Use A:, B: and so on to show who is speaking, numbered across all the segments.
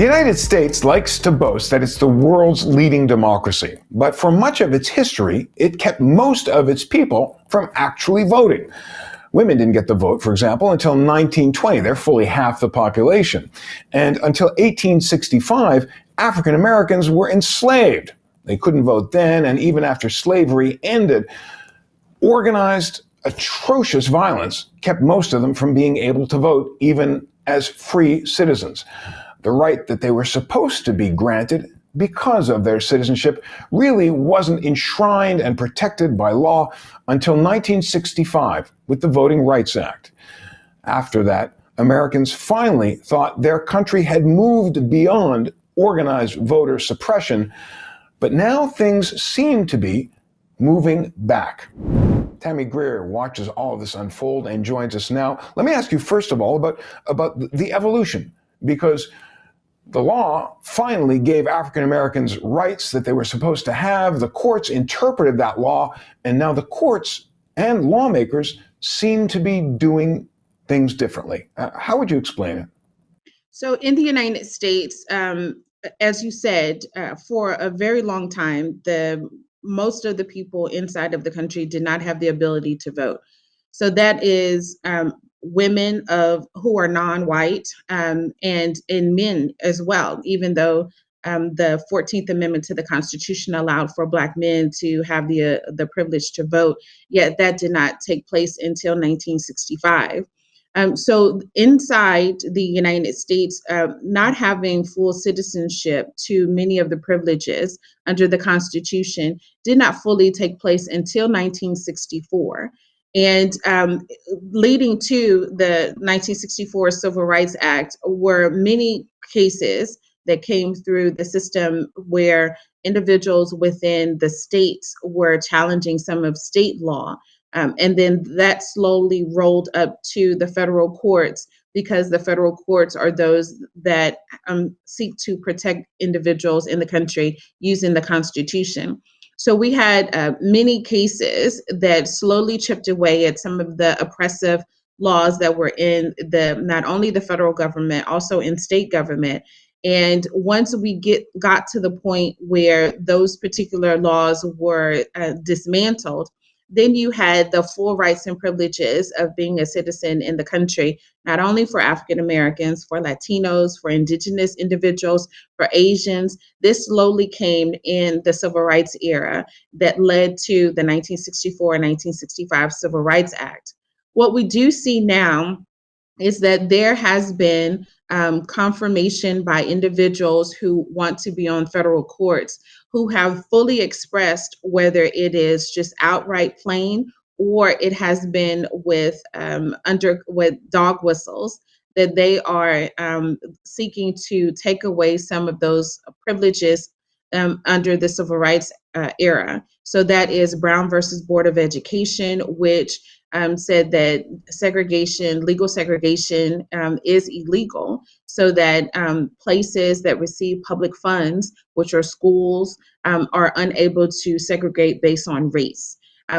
A: The United States likes to boast that it's the world's leading democracy, but for much of its history, it kept most of its people from actually voting. Women didn't get the vote, for example, until 1920. They're fully half the population. And until 1865, African Americans were enslaved. They couldn't vote then, and even after slavery ended, organized, atrocious violence kept most of them from being able to vote, even as free citizens. The right that they were supposed to be granted because of their citizenship really wasn't enshrined and protected by law until 1965 with the Voting Rights Act. After that, Americans finally thought their country had moved beyond organized voter suppression, but now things seem to be moving back. Tammy Greer watches all of this unfold and joins us now. Let me ask you first of all about the evolution, because the law finally gave African Americans rights that they were supposed to have. The courts interpreted that law, and now the courts and lawmakers seem to be doing things differently. How would you explain it?
B: So in the United States, as you said, for a very long time, most of the people inside of the country did not have the ability to vote. So that is women who are non-white and men as well, even though the 14th Amendment to the Constitution allowed for Black men to have the privilege to vote, yet that did not take place until 1965. So inside the United States, not having full citizenship to many of the privileges under the Constitution did not fully take place until 1964. And leading to the 1964 Civil Rights Act were many cases that came through the system where individuals within the states were challenging some of state law. And then that slowly rolled up to the federal courts, because the federal courts are those that seek to protect individuals in the country using the Constitution. So we had many cases that slowly chipped away at some of the oppressive laws that were in not only the federal government, also in state government. And once we got to the point where those particular laws were dismantled, then you had the full rights and privileges of being a citizen in the country, not only for African Americans, for Latinos, for Indigenous individuals, for Asians. This slowly came in the Civil Rights era that led to the 1964 and 1965 Civil Rights Act. What we do see now is that there has been confirmation by individuals who want to be on federal courts, who have fully expressed whether it is just outright plain or it has been with dog whistles, that they are seeking to take away some of those privileges under the Civil Rights era. So that is Brown versus Board of Education, which said that legal segregation is illegal, so that places that receive public funds, which are schools, are unable to segregate based on race.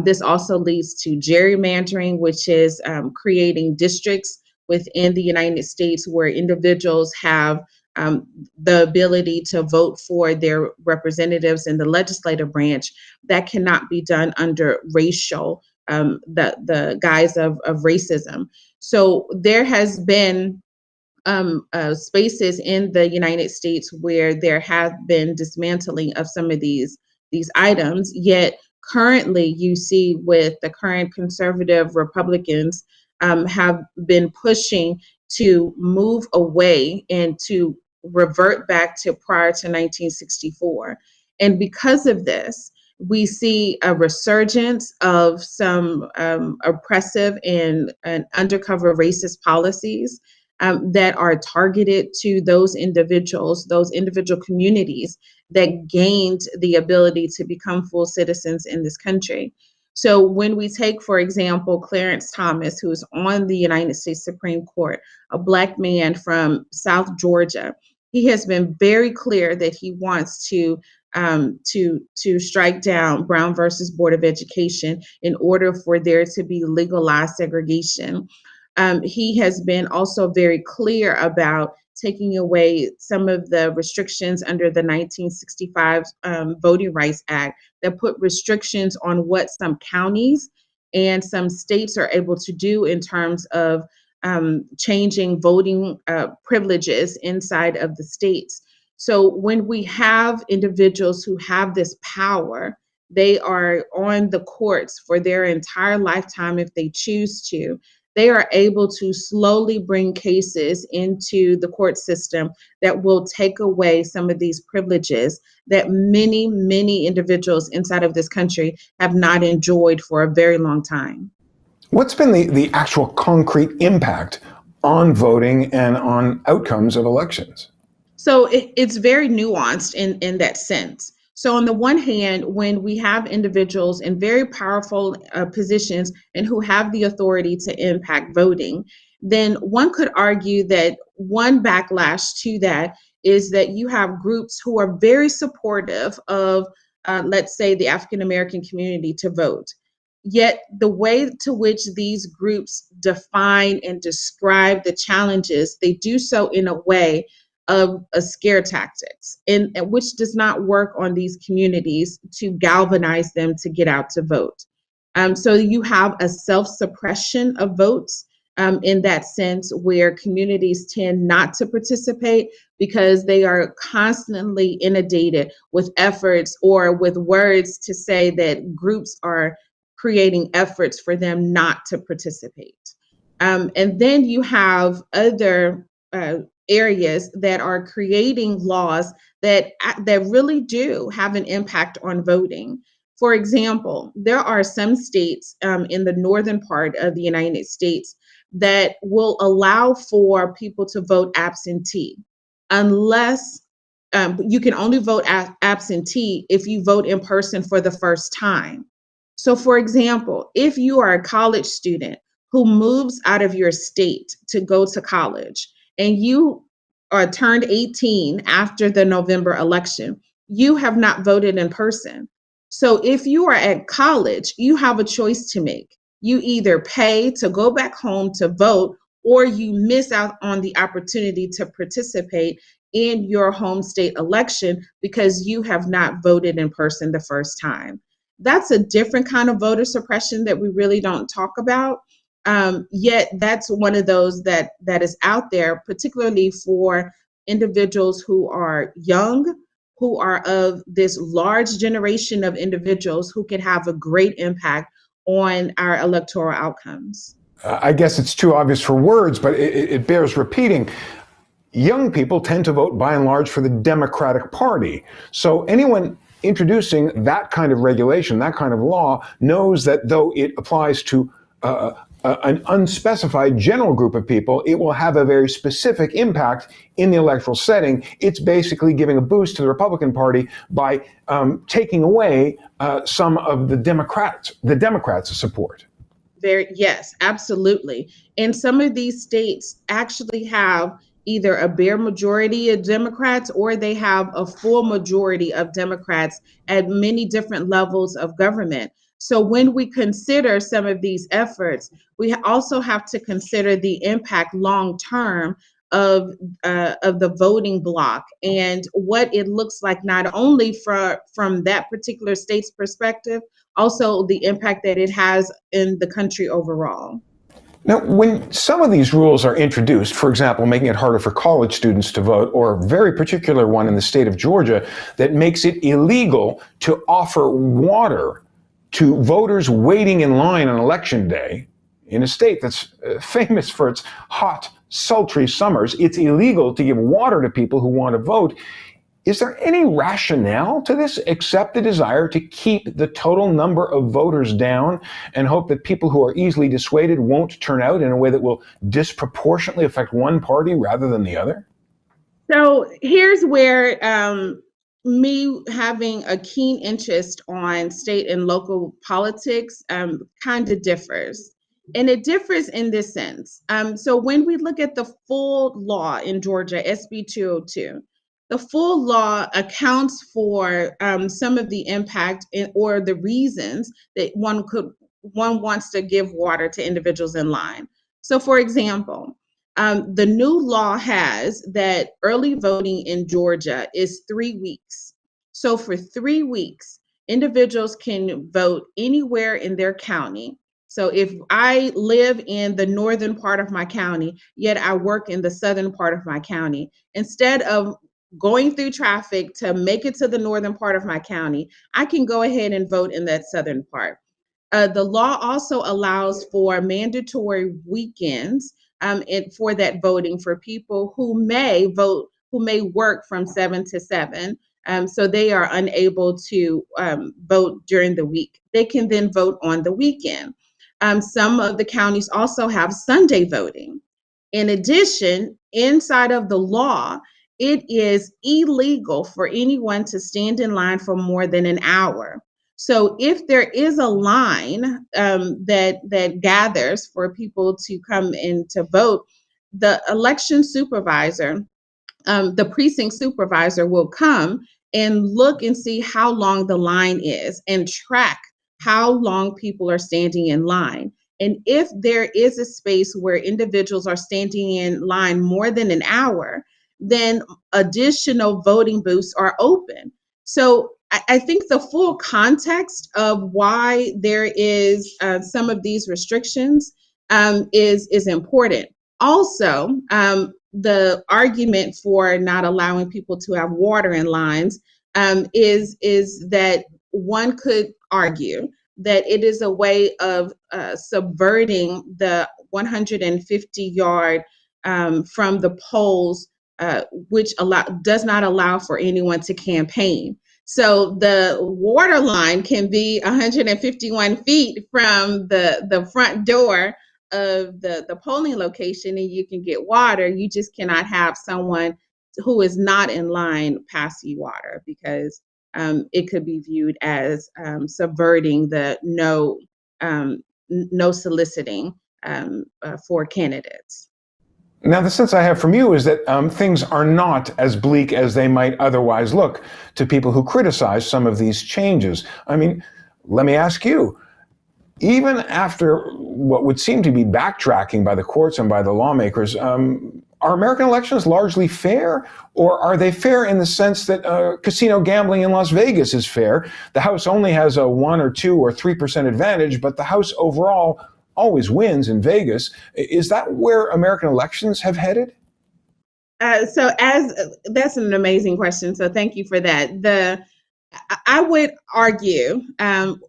B: This also leads to gerrymandering, which is creating districts within the United States where individuals have the ability to vote for their representatives in the legislative branch. That cannot be done under racial the guise of racism. So there has been spaces in the United States where there have been dismantling of some of these items, yet currently you see with the current conservative Republicans have been pushing to move away and to revert back to prior to 1964. And because of this, we see a resurgence of some oppressive and undercover racist policies that are targeted to those individual communities that gained the ability to become full citizens in this country. So when we take, for example, Clarence Thomas, who is on the United States Supreme Court, a Black man from South Georgia, he has been very clear that he wants to strike down Brown versus Board of Education in order for there to be legalized segregation. He has been also very clear about taking away some of the restrictions under the 1965 Voting Rights Act that put restrictions on what some counties and some states are able to do in terms of changing voting privileges inside of the states. So when we have individuals who have this power, they are on the courts for their entire lifetime if they choose to. They are able to slowly bring cases into the court system that will take away some of these privileges that many, many individuals inside of this country have not enjoyed for a very long time.
A: What's been the actual concrete impact on voting and on outcomes of elections?
B: So it's very nuanced in that sense. So on the one hand, when we have individuals in very powerful positions and who have the authority to impact voting, then one could argue that one backlash to that is that you have groups who are very supportive of, let's say, the African American community to vote. Yet the way to which these groups define and describe the challenges, they do so in a way of a scare tactics, and which does not work on these communities to galvanize them to get out to vote. So you have a self-suppression of votes in that sense, where communities tend not to participate because they are constantly inundated with efforts or with words to say that groups are creating efforts for them not to participate. And then you have other areas that are creating laws that really do have an impact on voting. For example, there are some states in the northern part of the United States that will allow for people to vote absentee, unless you can only vote absentee if you vote in person for the first time. So, for example, if you are a college student who moves out of your state to go to college, and you are turned 18 after the November election, you have not voted in person. So if you are at college, you have a choice to make. You either pay to go back home to vote, or you miss out on the opportunity to participate in your home state election because you have not voted in person the first time. That's a different kind of voter suppression that we really don't talk about. Yet that's one of those that is out there, particularly for individuals who are young, who are of this large generation of individuals who can have a great impact on our electoral outcomes.
A: I guess it's too obvious for words, but it bears repeating. Young people tend to vote by and large for the Democratic Party. So anyone introducing that kind of regulation, that kind of law, knows that though it applies to an unspecified general group of people, it will have a very specific impact in the electoral setting. It's basically giving a boost to the Republican Party by taking away some of the Democrats' support.
B: Yes, absolutely. And some of these states actually have either a bare majority of Democrats or they have a full majority of Democrats at many different levels of government. So when we consider some of these efforts, we also have to consider the impact long term of the voting bloc and what it looks like, not only from that particular state's perspective, also the impact that it has in the country overall.
A: Now, when some of these rules are introduced, for example, making it harder for college students to vote, or a very particular one in the state of Georgia that makes it illegal to offer water to voters waiting in line on election day, in a state that's famous for its hot, sultry summers, it's illegal to give water to people who want to vote. Is there any rationale to this except the desire to keep the total number of voters down and hope that people who are easily dissuaded won't turn out in a way that will disproportionately affect one party rather than the other?
B: So here's where me having a keen interest on state and local politics kind of differs. And it differs in this sense. So when we look at the full law in Georgia, SB 202, the full law accounts for some of the impact or the reasons that one wants to give water to individuals in line. So for example, The new law has that early voting in Georgia is 3 weeks. So for 3 weeks, individuals can vote anywhere in their county. So if I live in the northern part of my county, yet I work in the southern part of my county, instead of going through traffic to make it to the northern part of my county, I can go ahead and vote in that southern part. The law also allows for mandatory weekends for that voting for people who may vote, who may work from 7 to 7. So they are unable to vote during the week. They can then vote on the weekend. Some of the counties also have Sunday voting. In addition, inside of the law, it is illegal for anyone to stand in line for more than an hour. So if there is a line that gathers for people to come in to vote, the election supervisor, the precinct supervisor will come and look and see how long the line is and track how long people are standing in line. And if there is a space where individuals are standing in line more than an hour, then additional voting booths are open. So I think the full context of why there is some of these restrictions is important. Also, the argument for not allowing people to have water in lines is that one could argue that it is a way of subverting the 150-yard from the polls, which does not allow for anyone to campaign. So the water line can be 151 feet from the front door of the polling location, and you can get water. You just cannot have someone who is not in line pass you water, because it could be viewed as subverting the no soliciting for candidates.
A: Now, the sense I have from you is that things are not as bleak as they might otherwise look to people who criticize some of these changes. I mean, let me ask you, even after what would seem to be backtracking by the courts and by the lawmakers, are American elections largely fair? Or are they fair in the sense that casino gambling in Las Vegas is fair? The House only has a 1 or 2 or 3% advantage, but the House overall always wins in Vegas. Is that where American elections have headed?
B: So that's an amazing question. So thank you for that. I would argue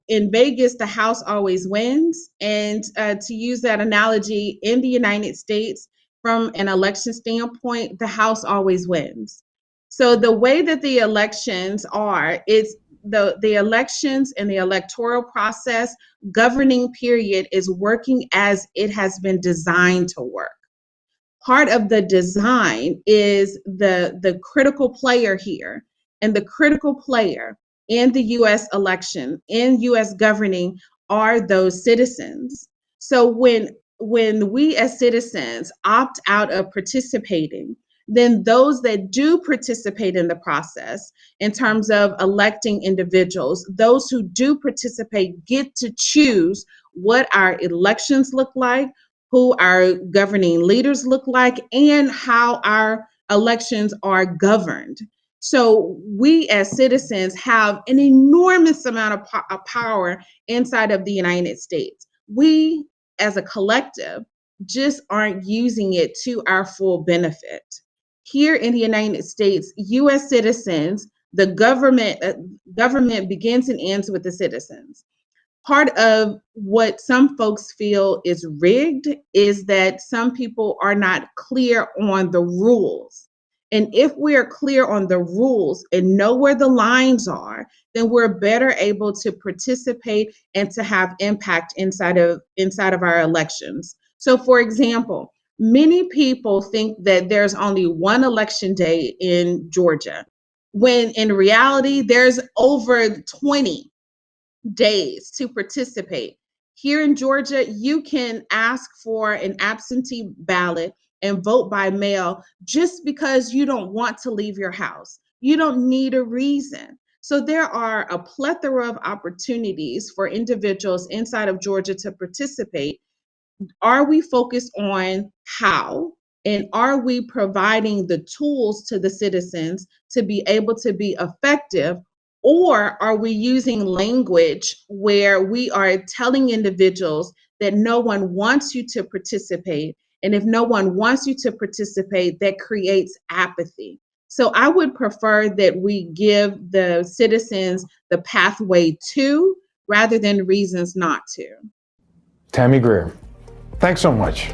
B: in Vegas, the House always wins. And to use that analogy, in the United States, from an election standpoint, the House always wins. So the way that the elections are, is the elections and the electoral process governing period is working as it has been designed to work. Part of the design is the critical player here, and the critical player in the US election, in US governing, are those citizens. So when we as citizens opt out of participating, then those that do participate in the process, in terms of electing individuals, those who do participate get to choose what our elections look like, who our governing leaders look like, and how our elections are governed. So we as citizens have an enormous amount of power inside of the United States. We as a collective just aren't using it to our full benefit. Here in the United States, US citizens, the government begins and ends with the citizens. Part of what some folks feel is rigged is that some people are not clear on the rules. And if we are clear on the rules and know where the lines are, then we're better able to participate and to have impact inside of our elections. So for example, many people think that there's only one election day in Georgia, when in reality, there's over 20 days to participate. Here in Georgia, you can ask for an absentee ballot and vote by mail just because you don't want to leave your house. You don't need a reason. So there are a plethora of opportunities for individuals inside of Georgia to participate. Are we focused on how? And are we providing the tools to the citizens to be able to be effective? Or are we using language where we are telling individuals that no one wants you to participate? And if no one wants you to participate, that creates apathy. So I would prefer that we give the citizens the pathway to rather than reasons not to.
A: Tammy Greer, thanks so much.